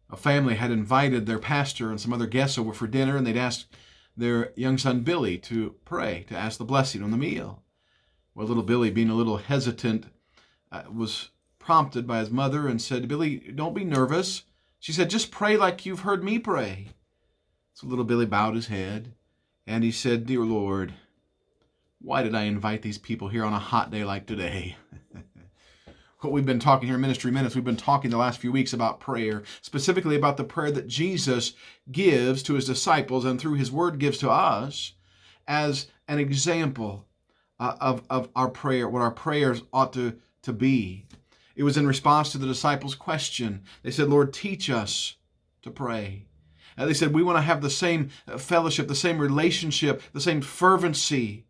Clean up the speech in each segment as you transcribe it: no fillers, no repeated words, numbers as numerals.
A family had invited their pastor and some other guests over for dinner, and they'd asked their young son Billy to pray, to ask the blessing on the meal. Well, little Billy, being a little hesitant, was prompted by his mother and said, "Billy, don't be nervous." She said, "Just pray like you've heard me pray." So little Billy bowed his head and he said, "Dear Lord, why did I invite these people here on a hot day like today?" What we've been talking here in Ministry Minutes, we've been talking the last few weeks about prayer, specifically about the prayer that Jesus gives to his disciples and through his word gives to us as an example of our prayer, what our prayers ought to be. It was in response to the disciples' question. They said, "Lord, teach us to pray." They said, "We want to have the same fellowship, the same relationship, the same fervency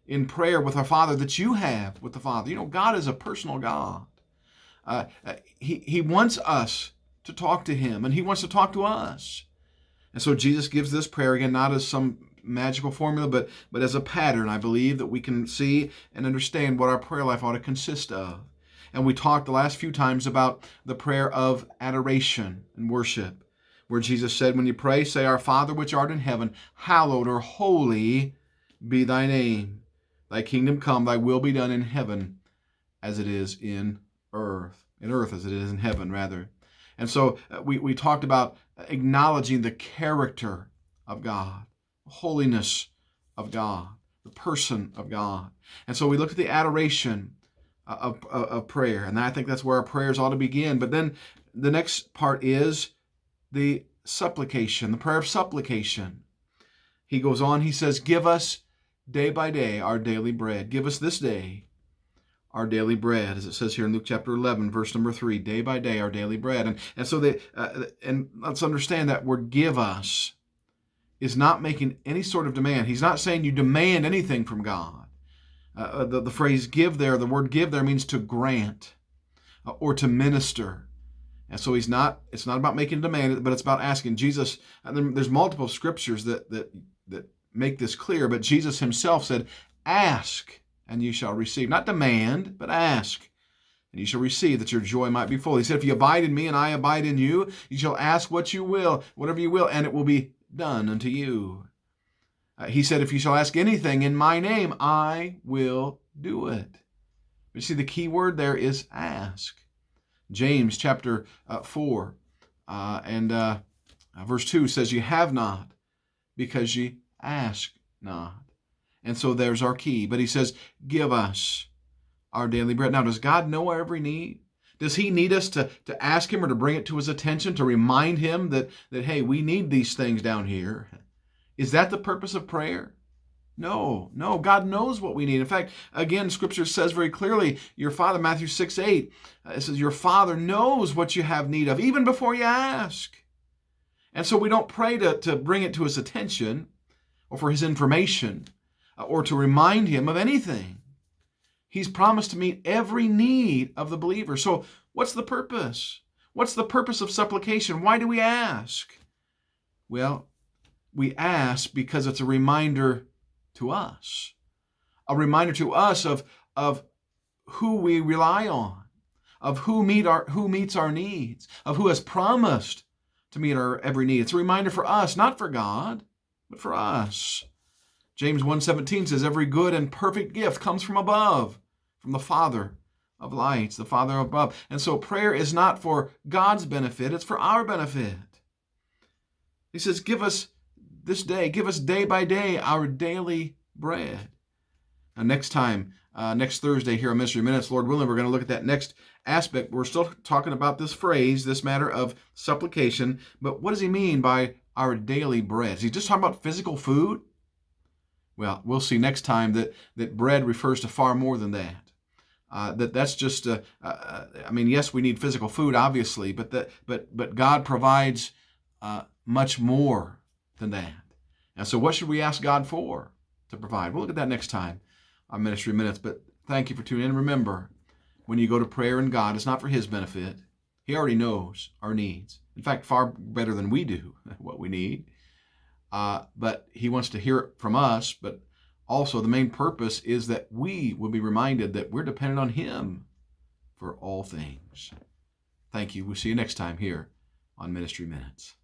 in prayer with our Father that you have with the Father." You know, God is a personal God. He wants us to talk to him, and he wants to talk to us. And so Jesus gives this prayer, again, not as some magical formula, but as a pattern, I believe, that we can see and understand what our prayer life ought to consist of. And we talked the last few times about the prayer of adoration and worship, where Jesus said, when you pray, say, "Our Father which art in heaven, hallowed," or holy, "be thy name. Thy kingdom come, thy will be done in heaven as it is in earth." In earth as it is in heaven, rather. And so we talked about acknowledging the character of God, the holiness of God, the person of God. And so we looked at the adoration of prayer, and I think that's where our prayers ought to begin. But then the next part is the supplication, the prayer of supplication. He goes on, he says, "Give us day by day our daily bread." Give us this day our daily bread, as it says here in Luke chapter 11, verse number 3, day by day our daily bread. And so and let's understand that word "give us" is not making any sort of demand. He's not saying you demand anything from God. The phrase "give" there, the word "give" there means to grant or to minister. And so it's not about making a demand, but it's about asking. Jesus, there's multiple scriptures that make this clear, but Jesus himself said, "Ask, and you shall receive." Not demand, but ask, and you shall receive, that your joy might be full. He said, "If you abide in me and I abide in you, you shall ask what you will, whatever you will, and it will be done unto you." He said, "If you shall ask anything in my name, I will do it." But you see, the key word there is ask. James chapter 4 and verse 2 says, "You have not because ye ask not." And so there's our key. But he says, "Give us our daily bread." Now, does God know our every need? Does he need us to ask him or to bring it to his attention, to remind him that, hey, we need these things down here? Is that the purpose of prayer? No. God knows what we need. In fact, again, Scripture says very clearly, your Father, Matthew 6:8, it says, your Father knows what you have need of, even before you ask. And so we don't pray to bring it to his attention or for his information or to remind him of anything. He's promised to meet every need of the believer. So what's the purpose? What's the purpose of supplication? Why do we ask? Well, we ask because it's a reminder to us. A reminder to us of who we rely on, of who meets our needs, of who has promised to meet our every need. It's a reminder for us, not for God, but for us. James 1:17 says, "Every good and perfect gift comes from above, from the Father of lights," the Father above. And so prayer is not for God's benefit, it's for our benefit. He says, "Give us this day, give us day by day our daily bread." Now next time, next Thursday here on Ministry Minutes, Lord willing, we're going to look at that next aspect. We're still talking about this phrase, this matter of supplication, but what does he mean by our daily bread? Is he just talking about physical food? Well, we'll see next time that bread refers to far more than that. That's just, yes, we need physical food, obviously, but God provides much more than that. And so what should we ask God for to provide? We'll look at that next time on Ministry Minutes, but thank you for tuning in. Remember, when you go to prayer in God, it's not for his benefit. He already knows our needs. In fact, far better than we do what we need. But he wants to hear it from us, but also the main purpose is that we will be reminded that we're dependent on him for all things. Thank you. We'll see you next time here on Ministry Minutes.